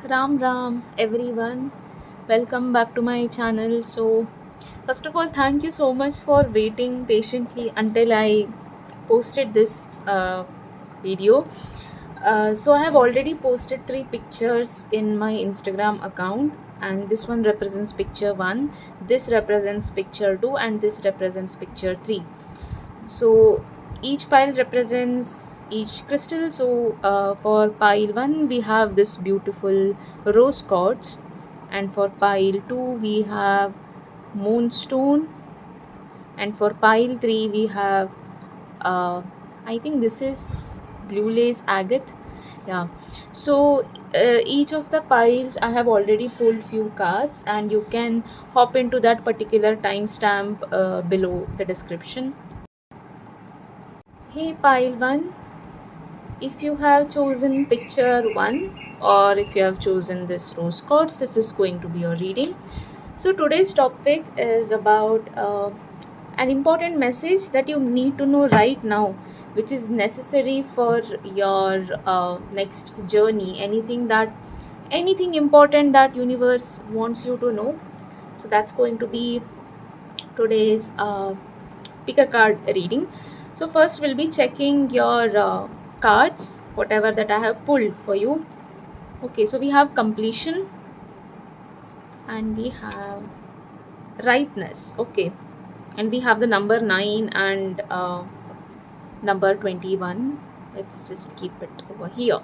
Ram Ram everyone, welcome back to my channel. So, first of all, thank you so much for waiting patiently until I posted this video. So, I have already posted three pictures in my Instagram account, and this one represents picture 1, this represents picture 2, and this represents picture 3. So each pile represents each crystal. So for pile 1 we have this beautiful rose quartz, and for pile 2 we have moonstone, and for pile 3 we have uh, I think this is blue lace agate. Yeah. So each of the piles I have already pulled few cards, and you can hop into that particular timestamp below the description. Hey pile 1, if you have chosen picture 1, or if you have chosen this rose quartz, this is going to be your reading. So today's topic is about an important message that you need to know right now, which is necessary for your next journey. Anything important that universe wants you to know. So that's going to be today's pick a card reading. So first we'll be checking your cards, whatever that I have pulled for you. Okay, so we have completion and we have ripeness. Okay, and we have the number 9 and number 21. Let's just keep it over here.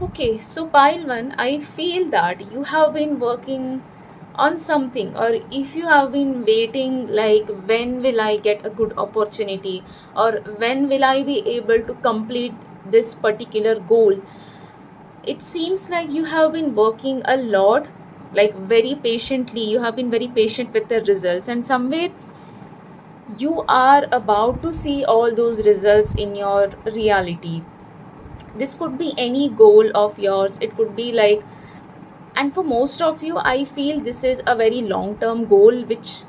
Okay, so pile 1, I feel that you have been working on something, or if you have been waiting, like when will I get a good opportunity, or when will I be able to complete this particular goal. It seems like you have been working a lot, like very patiently. You have been very patient with the results, and somewhere you are about to see all those results in your reality. This could be any goal of yours. It could be like, and for most of you I feel this is a very long term goal which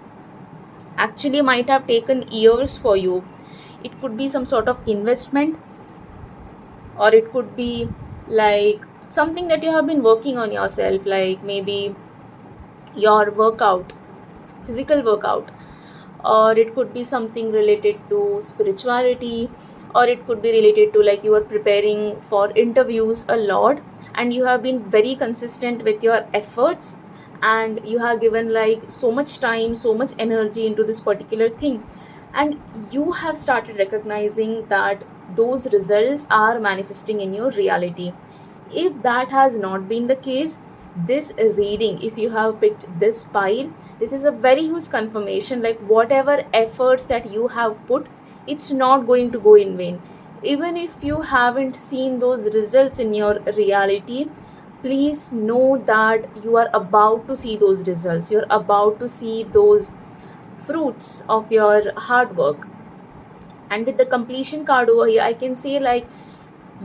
actually might have taken years for you. It could be some sort of investment, or it could be like something that you have been working on yourself, like maybe your workout, physical workout, or it could be something related to spirituality, or it could be related to like you are preparing for interviews a lot, and you have been very consistent with your efforts, and you have given like so much time, so much energy into this particular thing, and you have started recognizing that those results are manifesting in your reality. If that has not been the case, this reading, if you have picked this pile, this is a very huge confirmation, like whatever efforts that you have put, it's not going to go in vain. Even if you haven't seen those results in your reality, please know that you are about to see those results. You're about to see those fruits of your hard work. And with the completion card over here, I can say like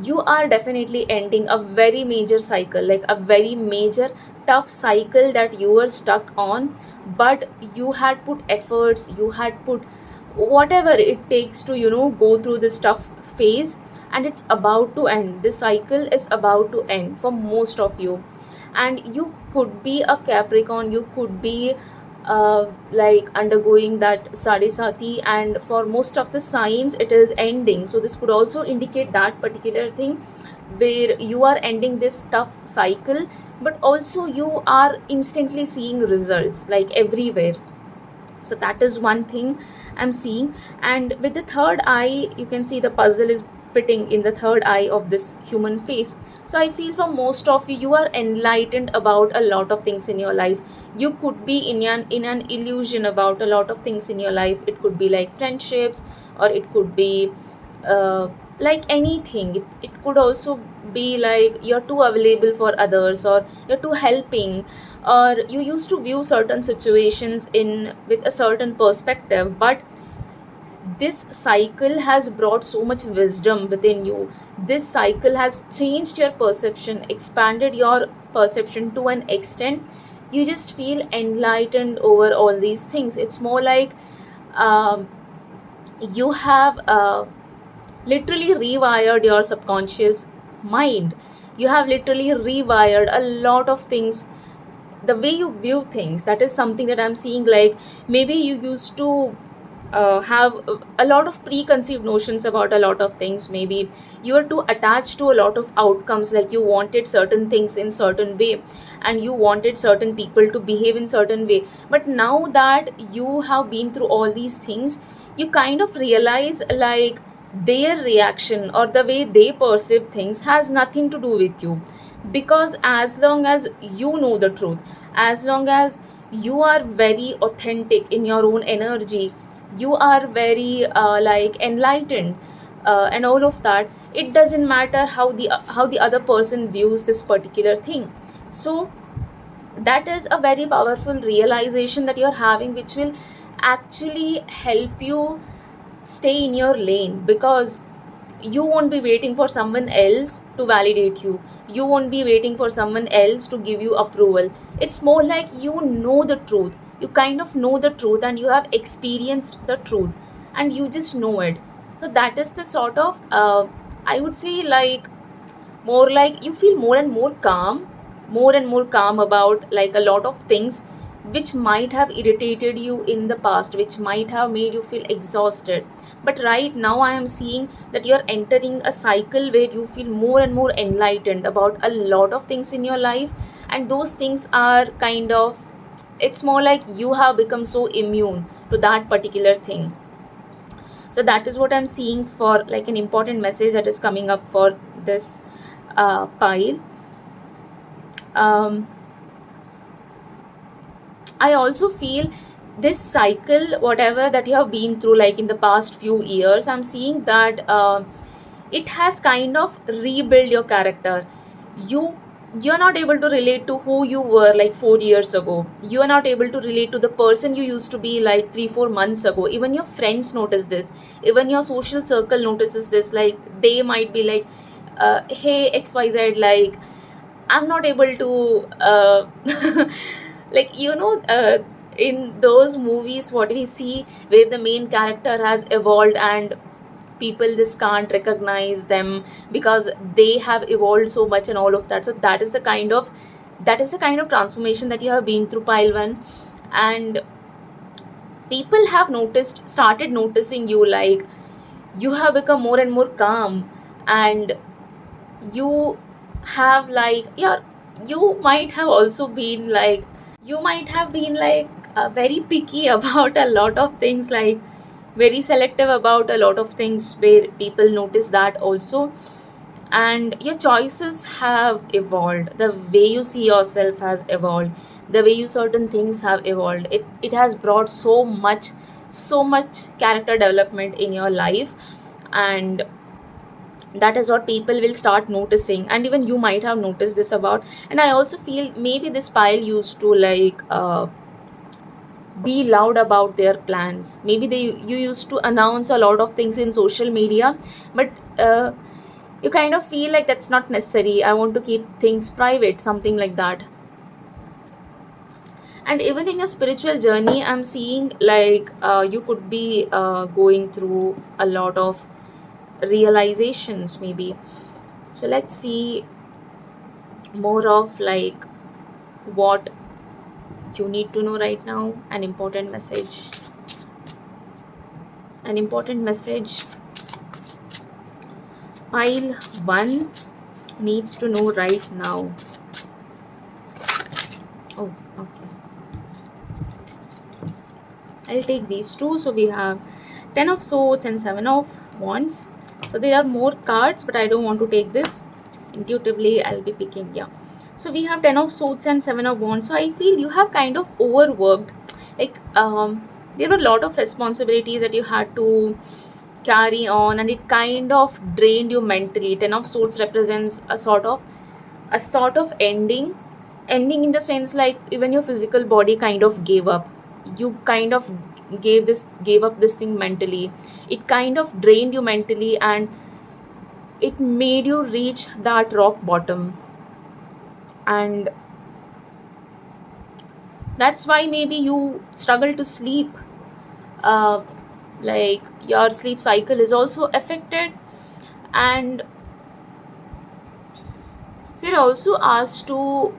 you are definitely ending a very major cycle, like a very major tough cycle that you were stuck on, but you had put efforts, you had put whatever it takes to go through this tough phase, and it's about to end. This cycle is about to end for most of you. And you could be a Capricorn, you could be like undergoing that sadisati, and for most of the signs it is ending. So this could also indicate that particular thing where you are ending this tough cycle, but also you are instantly seeing results like everywhere. So that is one thing I'm seeing. And with the third eye, you can see the puzzle is fitting in the third eye of this human face. So I feel for most of you, you are enlightened about a lot of things in your life. You could be in an illusion about a lot of things in your life. It could be like friendships, or it could be uh, like anything. It could also be like you're too available for others, or you're too helping, or you used to view certain situations in with a certain perspective, but this cycle has brought so much wisdom within you. This cycle has changed your perception, expanded your perception to an extent. You just feel enlightened over all these things. It's more like um, you have literally rewired your subconscious mind. You have literally rewired a lot of things, the way you view things. That is something that I'm seeing. Like, maybe you used to have a lot of preconceived notions about a lot of things. Maybe you are too attached to a lot of outcomes, like you wanted certain things in certain way, and you wanted certain people to behave in certain way. But now that you have been through all these things, you kind of realize, like, their reaction or the way they perceive things has nothing to do with you. Because as long as you know the truth, as long as you are very authentic in your own energy, you are very like enlightened, and all of that, it doesn't matter how the other person views this particular thing. So that is a very powerful realization that you're having, which will actually help you stay in your lane. Because you won't be waiting for someone else to validate you, you won't be waiting for someone else to give you approval. It's more like you know the truth, you kind of know the truth, and you have experienced the truth, and you just know it. So that is the sort of I would say, like, more like you feel more and more calm, more and more calm about, like, a lot of things which might have irritated you in the past, which might have made you feel exhausted. But right now I am seeing that you're entering a cycle where you feel more and more enlightened about a lot of things in your life. And those things are kind of, it's more like you have become so immune to that particular thing. So that is what I'm seeing for, like, an important message that is coming up for this pile. um, I also feel this cycle, whatever that you have been through, like in the past few years, I'm seeing that it has kind of rebuilt your character. You you're not able to relate to who you were like 4 years ago. You are not able to relate to the person you used to be like 3-4 months ago. Even your friends notice this. Even your social circle notices this. Like, they might be like, "Hey XYZ, like, I'm not able to like, in those movies what we see, where the main character has evolved and people just can't recognize them because they have evolved so much and all of that. So that is the kind of transformation that you have been through, pile one. And people have started noticing you, like, you have become more and more calm, and you have, like, yeah, you might have also been like, very picky about a lot of things, like very selective about a lot of things, where people notice that also. And your choices have evolved, the way you see yourself has evolved, the way you certain things have evolved. It has brought so much character development in your life. And that is what people will start noticing, and even you might have noticed this about. And I also feel maybe this pile used to, like, be loud about their plans. Maybe you used to announce a lot of things in social media, but you kind of feel like that's not necessary, I want to keep things private, something like that. And even in your spiritual journey, I'm seeing, like, you could be going through a lot of realizations maybe. So let's see more of, like, what you need to know right now. An important message pile 1 needs to know right now. Oh, okay, I'll take these two. So we have 10 of swords and 7 of wands. So there are more cards, but I don't want to take this. Intuitively I'll be picking, yeah. So we have 10 of swords and 7 of wands. So I feel you have kind of overworked. Like, there were a lot of responsibilities that you had to carry on, and it kind of drained you mentally. 10 of swords represents a sort of ending in the sense, like, even your physical body kind of gave up. You kind of gave up this thing mentally. It kind of drained you mentally, and it made you reach that rock bottom. And that's why maybe you struggle to sleep. uh, like, your sleep cycle is also affected. And So you're also asked to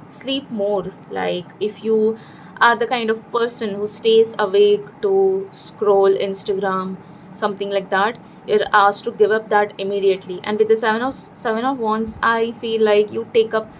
sleep more. Like if you are the kind of person who stays awake to scroll Instagram, something like that, you're asked to give up that immediately. And with the seven of wands, I feel like you take up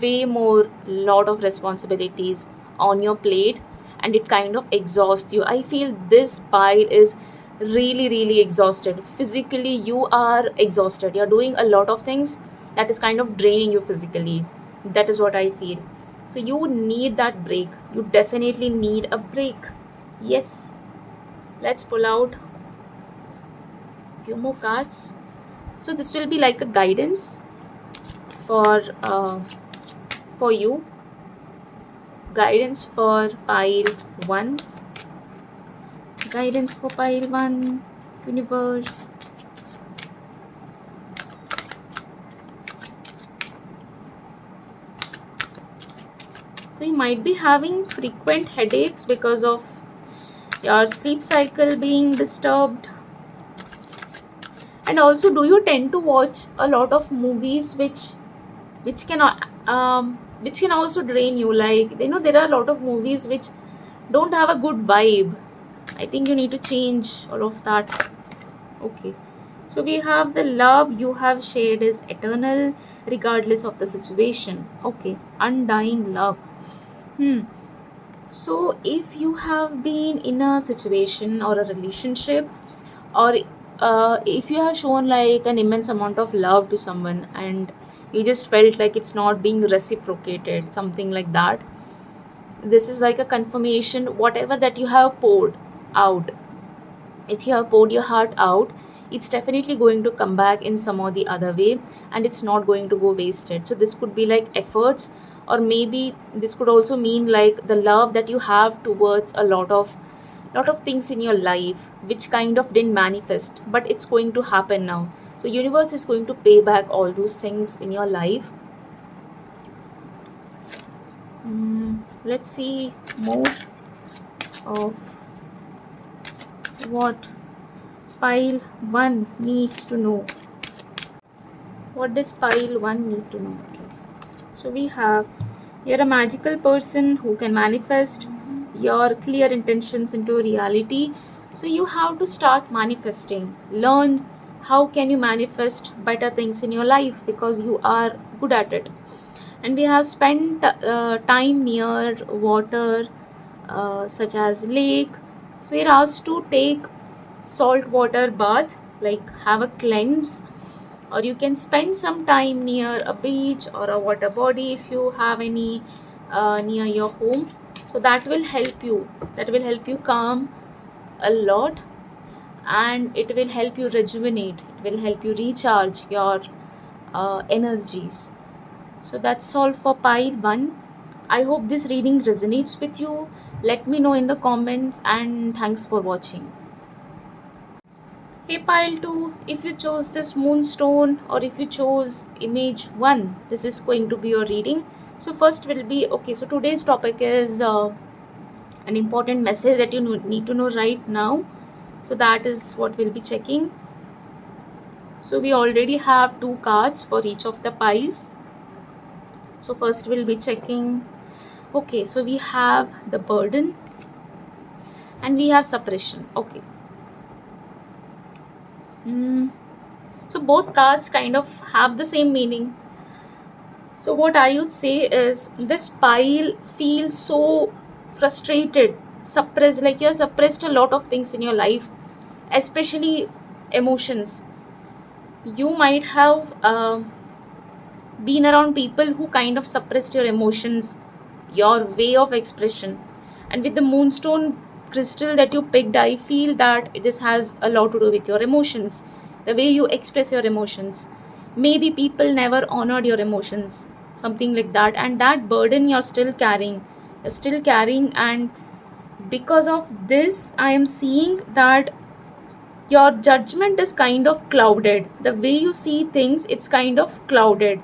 way more lot of responsibilities on your plate, and it kind of exhausts you. I feel this pile is really exhausted. Physically you are exhausted, you're doing a lot of things that is kind of draining you physically. That is what I feel. So you need that break. You definitely need a break. Yes. Let's pull out few more cards. So this will be like a guidance for you. Guidance for pile 1. Guidance for pile 1. Universe. So you might be having frequent headaches because of your sleep cycle being disturbed. And also, do you tend to watch a lot of movies which can which can also drain you? Like, there are a lot of movies which don't have a good vibe. I think you need to change all of that. Okay. So we have the love you have shared is eternal regardless of the situation. Okay. Undying love. Hmm. So if you have been in a situation or a relationship, or if you have shown like an immense amount of love to someone and you just felt like it's not being reciprocated, something like that, this is like a confirmation. Whatever that you have poured out, if you have poured your heart out, it's definitely going to come back in some or the other way, and it's not going to go wasted. So this could be like efforts, or maybe this could also mean like the love that you have towards a lot of things in your life which kind of didn't manifest, but it's going to happen now. So universe is going to pay back all those things in your life. Let's see more of what pile 1 needs to know. What does pile 1 need to know? Okay. So we have, you're a magical person who can manifest your clear intentions into reality. So you have to start manifesting. Learn how can you manifest better things in your life because you are good at it. And we have spent time near water, such as lake. So you're asked to take salt water bath, like have a cleanse, or you can spend some time near a beach or a water body if you have any near your home. So that will help you. That will help you calm a lot, and it will help you rejuvenate. It will help you recharge your energies. So that's all for pile 1. I hope this reading resonates with you. Let me know in the comments, and thanks for watching. Hey pile 2, if you chose this moonstone or if you chose image 1, this is going to be your reading. So first will be, okay, so today's topic is an important message that you need to know right now. So that is what we'll be checking. So we already have 2 cards for each of the piles. So first we'll be checking. Okay, so we have the burden and we have suppression. Okay. So both cards kind of have the same meaning. So what I would say is this pile feels so frustrated, suppressed, like you're suppressed a lot of things in your life, especially emotions. You might have been around people who kind of suppressed your emotions, your way of expression. And with the moonstone crystal that you picked, I feel that this has a lot to do with your emotions, the way you express your emotions. Maybe people never honored your emotions, something like that, and that burden you're still carrying. You're still carrying, and because of this, I am seeing that your judgment is kind of clouded. The way you see things, it's kind of clouded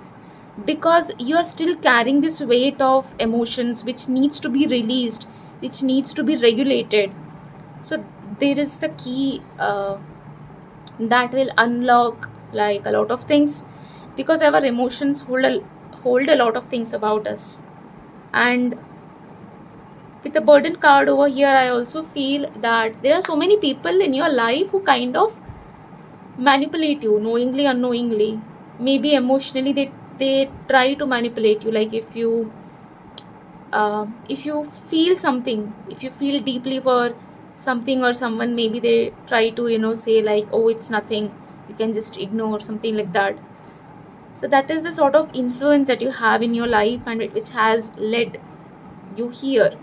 because you are still carrying this weight of emotions which needs to be released, which needs to be regulated. So there is the key that will unlock like a lot of things, because our emotions hold hold a lot of things about us. And with the burden card over here, I also feel that there are so many people in your life who kind of manipulate you, knowingly, unknowingly. Maybe emotionally, they try to manipulate you. Like if you feel something, if you feel deeply for something or someone, maybe they try to say like, oh, it's nothing, you can just ignore, something like that. So that is the sort of influence that you have in your life, and which has led you here.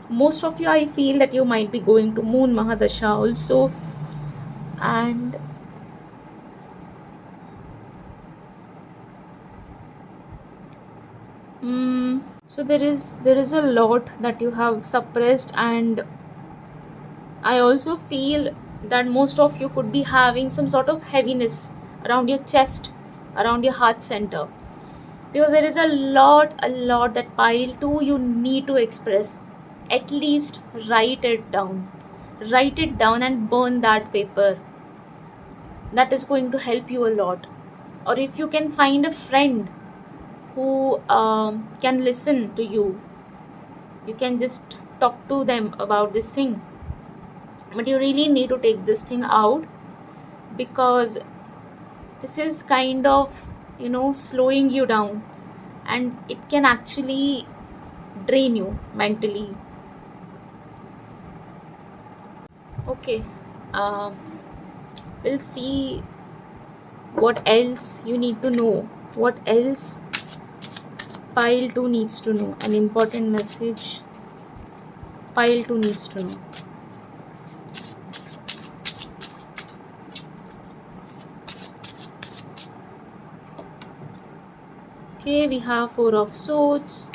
Most of you, I feel that you might be going to moon mahadasha also. And so there is a lot that you have suppressed. And I also feel that most of you could be having some sort of heaviness around your chest, around your heart center, because there is a lot that pile too you need to express. At least write it down and burn that paper. That is going to help you a lot. Or if you can find a friend who can listen to you, you can just talk to them about this thing. But you really need to take this thing out, because this is kind of slowing you down, and it can actually drain you mentally. Okay, uh, we'll see what else you need to know, what else pile 2 needs to know, an important message pile 2 needs to know. Okay, we have 4 of swords,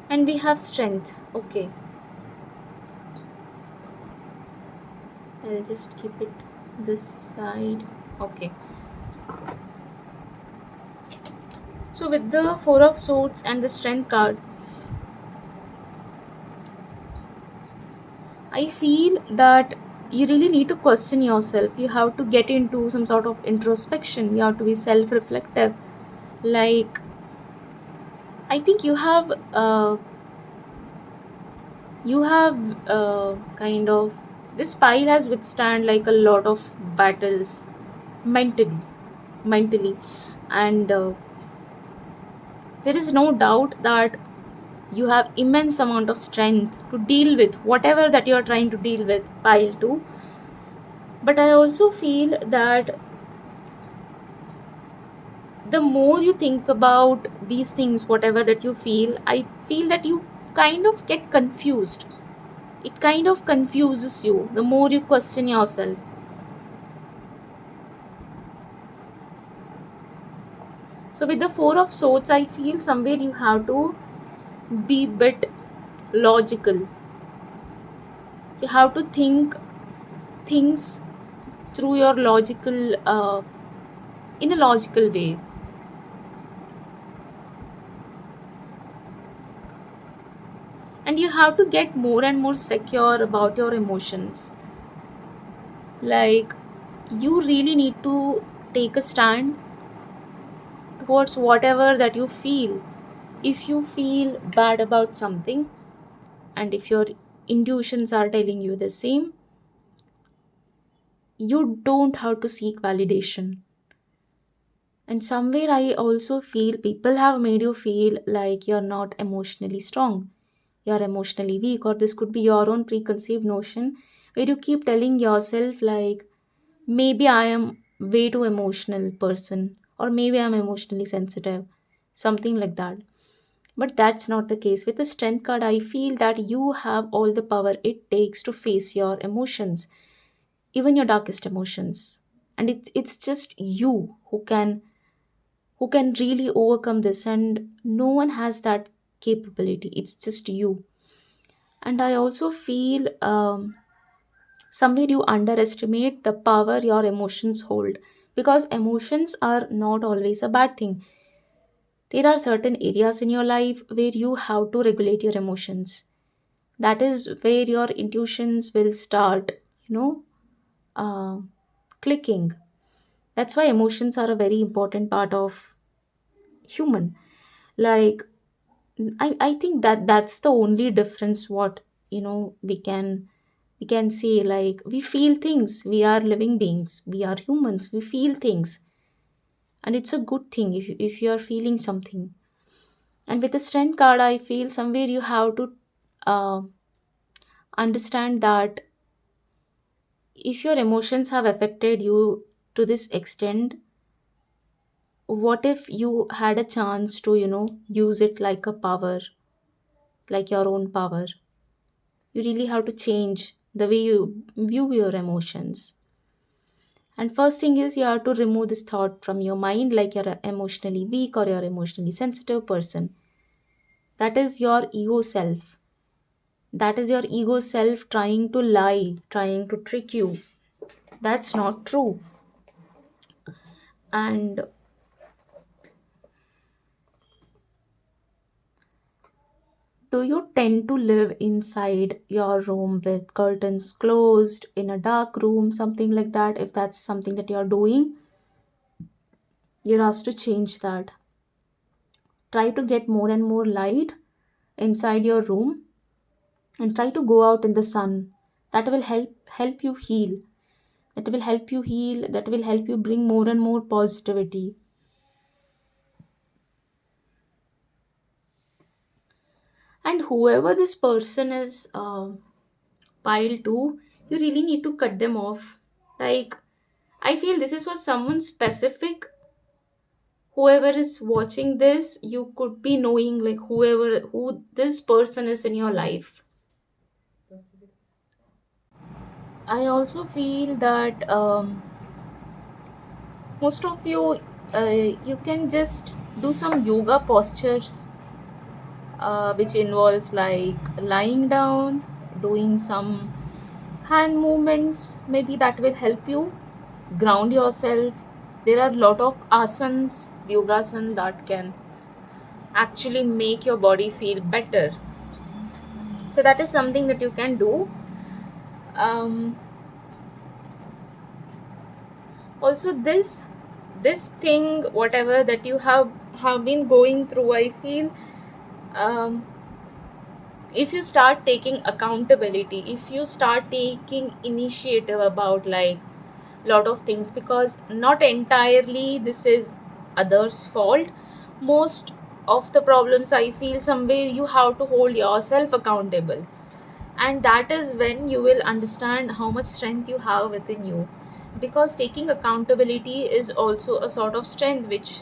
and we have strength. Okay, I'll just keep it this side. Okay, so with the 4 of swords and the strength card, I feel that you really need to question yourself. You have to get into some sort of introspection. You have to be self reflective. Like, I think you have kind of, this pile has withstand like a lot of battles mentally. And there is no doubt that you have immense amount of strength to deal with whatever that you are trying to deal with, pile 2. But I also feel that the more you think about these things, whatever that you feel, I feel that you kind of get confused. It kind of confuses you the more you question yourself. So with the 4 of swords, I feel somewhere you have to be bit logical. You have to think things through your logical in a logical way. And you have to get more and more secure about your emotions. Like, you really need to take a stand towards whatever that you feel. If you feel bad about something, and if your intuitions are telling you the same, you don't have to seek validation. And somewhere I also feel people have made you feel like you're not emotionally strong, you're emotionally weak, or this could be your own preconceived notion where you keep telling yourself like, maybe I am way too emotional person, or maybe I'm emotionally sensitive, something like that. But that's not the case. With the strength card, I feel that you have all the power it takes to face your emotions, even your darkest emotions. And it's just you who can really overcome this, and no one has that capability. It's just you. And I also feel somewhere you underestimate the power your emotions hold, because emotions are not always a bad thing. There are certain areas in your life where you have to regulate your emotions. That is where your intuitions will start, you know, uh, clicking. That's why emotions are a very important part of human. Like, I think that that's the only difference what, we can say, like, we feel things. We are living beings, we are humans, we feel things. And it's a good thing if you are feeling something. And with the strength card, I feel somewhere you have to uh, understand that if your emotions have affected you to this extent, what if you had a chance to, use it like a power, like your own power? You really have to change the way you view your emotions. And first thing is you have to remove this thought from your mind, like you're emotionally weak or you're emotionally sensitive person. That is your ego self. That is your ego self trying to lie, trying to trick you. That's not true. And do you tend to live inside your room with curtains closed in a dark room, something like that? If that's something that you're doing, you're asked to change that. Try to get more and more light inside your room and try to go out in the sun. That will help you heal. That will help you bring more and more positivity. And whoever this person is, pile 2, you really need to cut them off. Like, I feel this is for someone specific. Whoever is watching this, you could be knowing, like, who this person is in your life. I also feel that most of you, you can just do some yoga postures, which involves like lying down, doing some hand movements. Maybe that will help you ground yourself. There are a lot of asanas, yogasan, that can actually make your body feel better. So that is something that you can do. um, Also, this thing, whatever that you have been going through, I feel, um, if you start taking accountability, if you start taking initiative about like lot of things, because not entirely this is others fault. Most of the problems, I feel, somewhere you have to hold yourself accountable. And that is when you will understand how much strength you have within you, because taking accountability is also a sort of strength which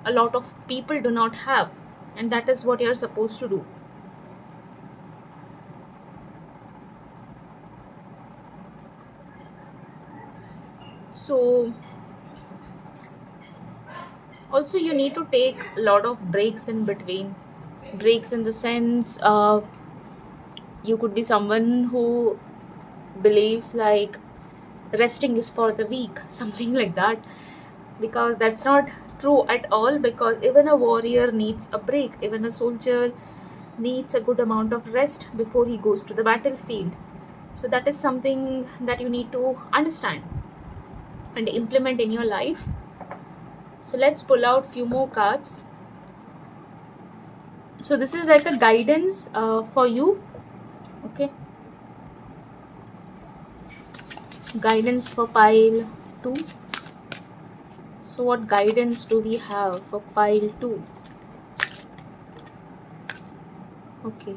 a lot of people do not have. And that is what you're supposed to do. So also you need to take a lot of breaks in between. Breaks in the sense, you could be someone who believes like resting is for the weak, something like that, because that's not true at all. Because even a warrior needs a break, even a soldier needs a good amount of rest before he goes to the battlefield. So that is something that you need to understand and implement in your life. So let's pull out few more cards. So this is like a guidance for you. Okay, guidance for pile 2. So what guidance do we have for pile 2? Okay,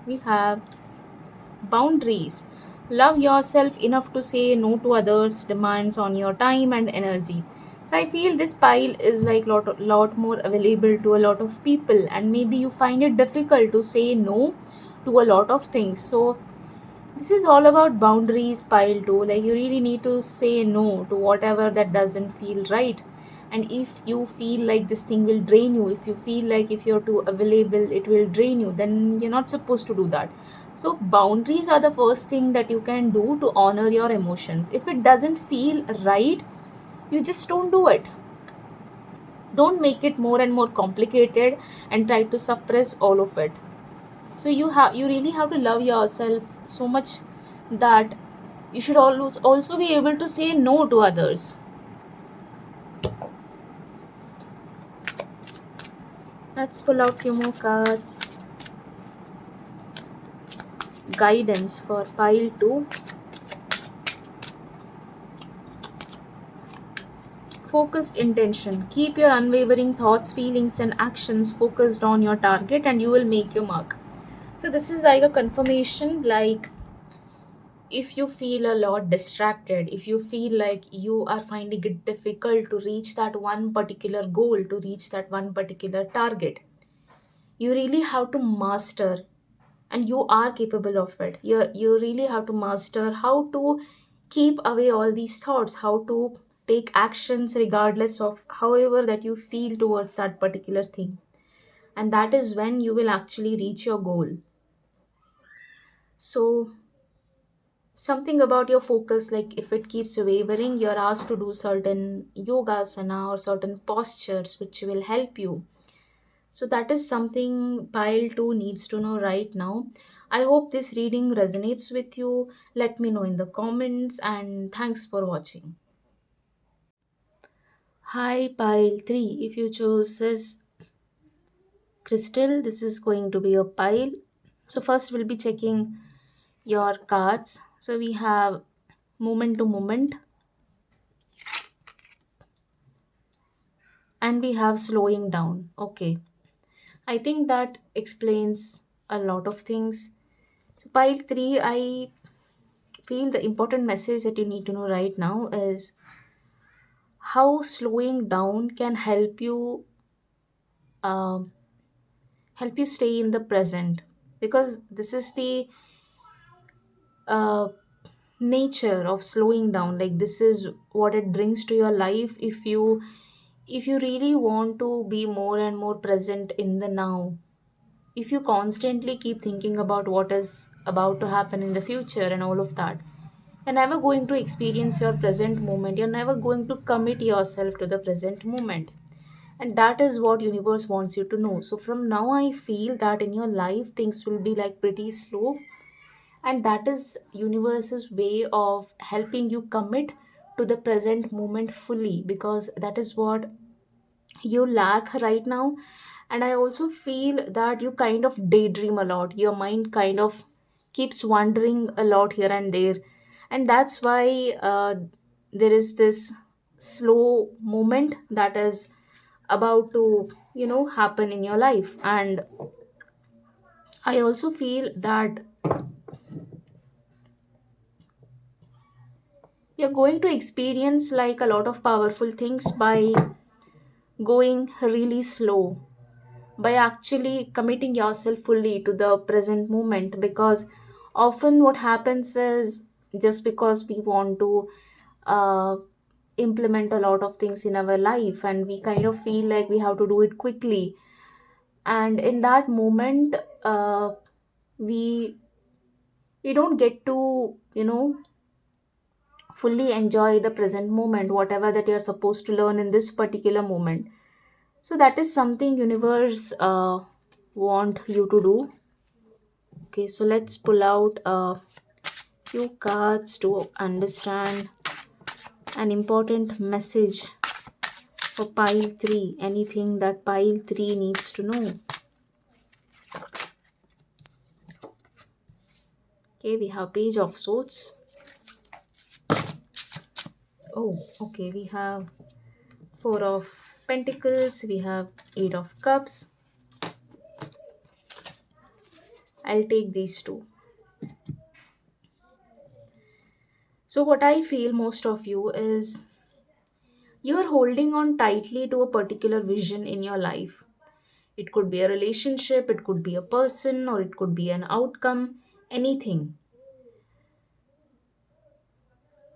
we have boundaries. Love yourself enough to say no to others' demands on your time and energy. So I feel this pile is like lot more available to a lot of people, and maybe you find it difficult to say no to a lot of things. So this is all about boundaries, pile 2. Like, you really need to say no to whatever that doesn't feel right. And if you feel like this thing will drain you, if you feel like if you're too available it will drain you, then you're not supposed to do that. So boundaries are the first thing that you can do to honor your emotions. If it doesn't feel right, you just don't do it. Don't make it more and more complicated and try to suppress all of it. So you really have to love yourself so much that you should always also be able to say no to others. Let's pull out few more cards. Guidance for pile 2. Focused intention. Keep your unwavering thoughts, feelings, and actions focused on your target, and you will make your mark. So, this is like a confirmation. Like, if you feel a lot distracted, if you feel like you are finding it difficult to reach that one particular goal, to reach that one particular target, you really have to master, and you are capable of it. You really have to master how to keep away all these thoughts, how to take actions regardless of however that you feel towards that particular thing, and that is when you will actually reach your goal. So something about your focus, like if it keeps wavering, you're asked to do certain yogasana or certain postures which will help you. So that is something pile 2 needs to know right now. I hope this reading resonates with you. Let me know in the comments, and thanks for watching. Hi pile 3, if you chose this crystal, this is going to be a pile. So first we'll be checking your cards. So we have moment to moment, and we have slowing down. Okay, I think that explains a lot of things. So pile 3, I feel the important message that you need to know right now is how slowing down can um help you stay in the present, because this is the uh, nature of slowing down. Like, this is what it brings to your life. If you really want to be more and more present in the now, if you constantly keep thinking about what is about to happen in the future and all of that, you're never going to experience your present moment. You're never going to commit yourself to the present moment. And that is what universe wants you to know. So from now I feel that in your life things will be like pretty slow, and that is universe's way of helping you commit to the present moment fully, because that is what you lack right now. And I also feel that you kind of daydream a lot. Your mind kind of keeps wandering a lot here and there, and that's why there is this slow moment that is about to happen in your life. And I also feel that you're going to experience like a lot of powerful things by going really slow, by actually committing yourself fully to the present moment. Because often what happens is, just because we want to uh, implement a lot of things in our life, and we kind of feel like we have to do it quickly, and in that moment we we don't get to fully enjoy the present moment, whatever that you're supposed to learn in this particular moment. So that is something universe want you to do. Okay, so let's pull out a few cards to understand an important message for pile 3. Anything that pile 3 needs to know. Okay, we have page of swords. Oh, okay, we have four of pentacles, we have eight of cups. I'll take these two. So what I feel most of you is, you are holding on tightly to a particular vision in your life. It could be a relationship, it could be a person, or it could be an outcome, anything.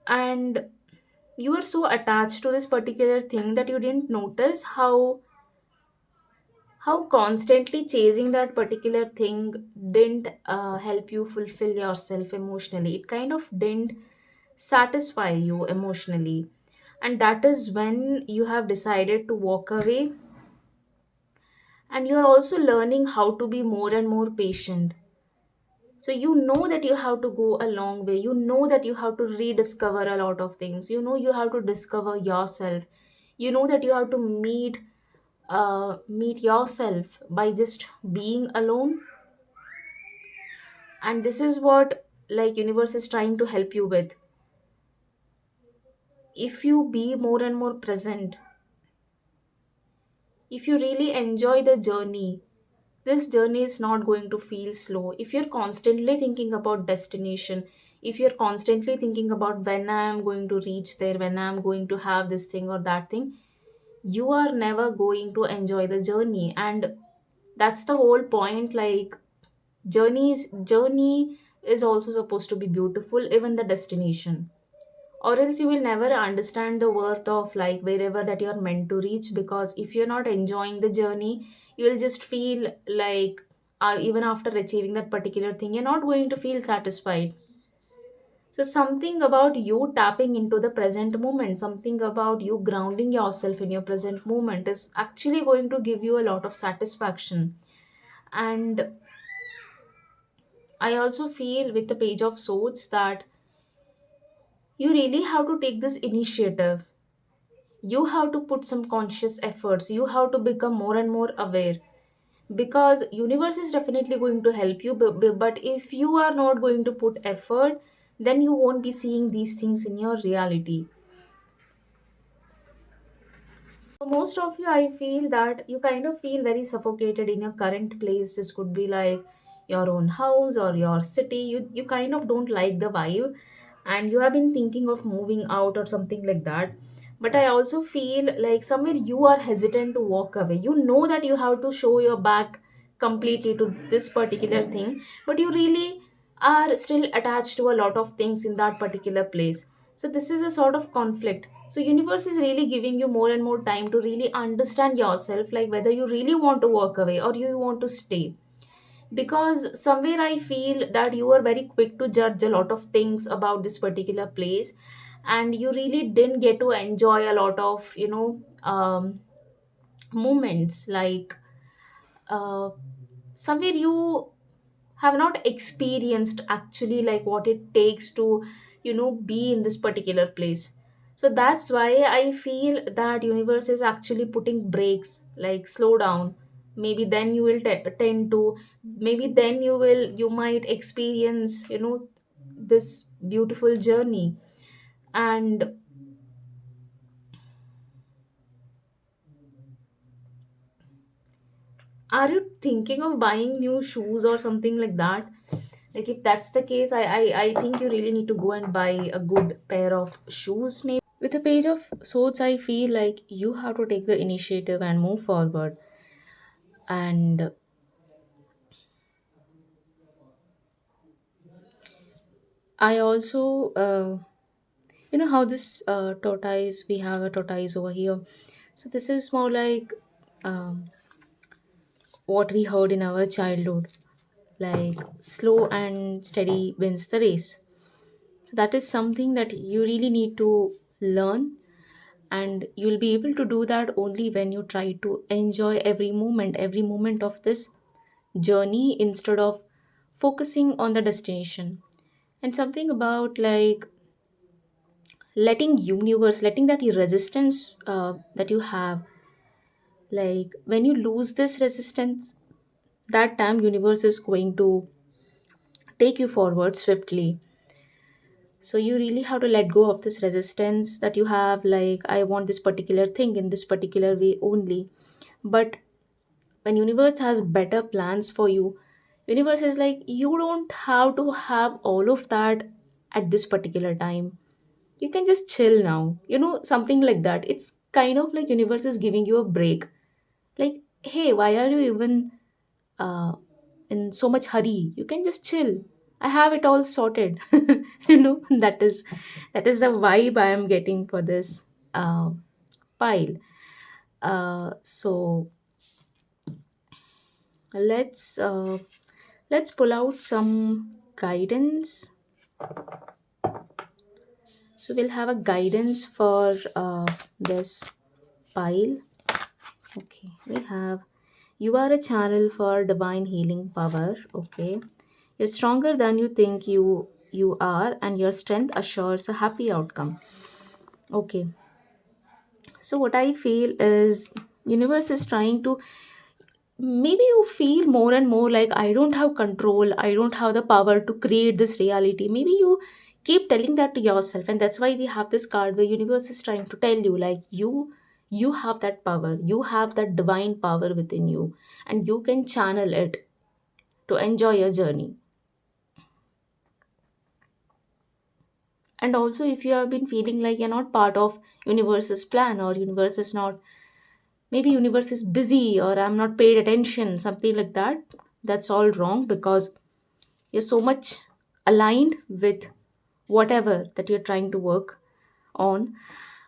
And you are so attached to this particular thing that you didn't notice how constantly chasing that particular thing didn't help you fulfill yourself emotionally. It kind of didn't satisfy you emotionally. And that is when you have decided to walk away. And you're also learning how to be more and more patient. So you know that you have to go a long way, you know that you have to rediscover a lot of things, you know you have to discover yourself, you know that you have to meet yourself by just being alone. And this is what like universe is trying to help you with. If you be more and more present, if you really enjoy the journey, this journey is not going to feel slow. If you're constantly thinking about destination, if you're constantly thinking about when I am going to reach there, when I am going to have this thing or that thing, you are never going to enjoy the journey. And that's the whole point. Like journey is also supposed to be beautiful, even the destination, or else you will never understand the worth of like wherever that you're meant to reach. Because if you're not enjoying the journey, you will just feel like even after achieving that particular thing, you're not going to feel satisfied. So something about you tapping into the present moment, something about you grounding yourself in your present moment is actually going to give you a lot of satisfaction. And I also feel with the page of swords that you really have to take this initiative. You have to put some conscious efforts, you have to become more and more aware. Because universe is definitely going to help you, but if you are not going to put effort, then you won't be seeing these things in your reality. For most of you, I feel that you kind of feel very suffocated in your current place. This could be like your own house or your city. You kind of don't like the vibe, and you have been thinking of moving out or something like that. But I also feel like somewhere you are hesitant to walk away. You know that you have to show your back completely to this particular thing, but you really are still attached to a lot of things in that particular place. So this is a sort of conflict. So universe is really giving you more and more time to really understand yourself, like whether you really want to walk away or you want to stay. Because somewhere I feel that you are very quick to judge a lot of things about this particular place, and you really didn't get to enjoy a lot of moments. Like uh, somewhere you have not experienced actually like what it takes to be in this particular place. So that's why I feel that universe is actually putting brakes, like slow down. Maybe then you will tend to, maybe then you might experience this beautiful journey. And are you thinking of buying new shoes or something like that? Like if that's the case, I think you really need to go and buy a good pair of shoes. Maybe with a page of swords, I feel like you have to take the initiative and move forward. And I also how this tortoise, we have a tortoise over here. So this is more like um, what we heard in our childhood, like slow and steady wins the race. So that is something that you really need to learn. And you'll be able to do that only when you try to enjoy every moment of this journey instead of focusing on the destination. And something about like letting that resistance that you have, like when you lose this resistance, that time universe is going to take you forward swiftly. So you really have to let go of this resistance that you have, like I want this particular thing in this particular way only. But when universe has better plans for you, universe is like you don't have to have all of that at this particular time. You can just chill now, something like that. It's kind of like universe is giving you a break. Like, hey, why are you even uh, in so much hurry? You can just chill. I have it all sorted. That is the vibe I am getting for this uh, pile. So let's pull out some guidance. So we'll have a guidance for this pile. Okay, we have You are a channel for divine healing power. Okay. You're stronger than you think you are, and your strength assures a happy outcome. Okay. So what I feel is universe is trying to, maybe you feel more and more like I don't have control, I don't have the power to create this reality. Maybe you keep telling that to yourself, and that's why we have this card where universe is trying to tell you like you have that power, you have that divine power within you, and you can channel it to enjoy your journey. And also, if you have been feeling like you're not part of universe's plan, or universe is not, maybe universe is busy, or I'm not paid attention, something like that, that's all wrong, because you're so much aligned with whatever that you're trying to work on.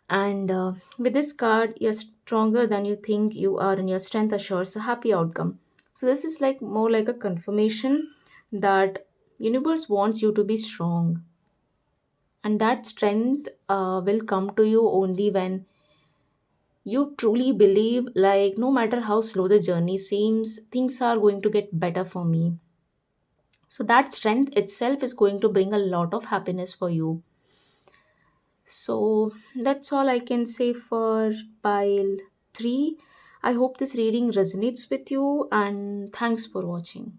And with this card, you're stronger than you think you are, and your strength assures a happy outcome. So this is like more like a confirmation that universe wants you to be strong, and that strength will come to you only when you truly believe like no matter how slow the journey seems, things are going to get better for me. So that strength itself is going to bring a lot of happiness for you. So that's all I can say for pile 3. I hope this reading resonates with you, and thanks for watching.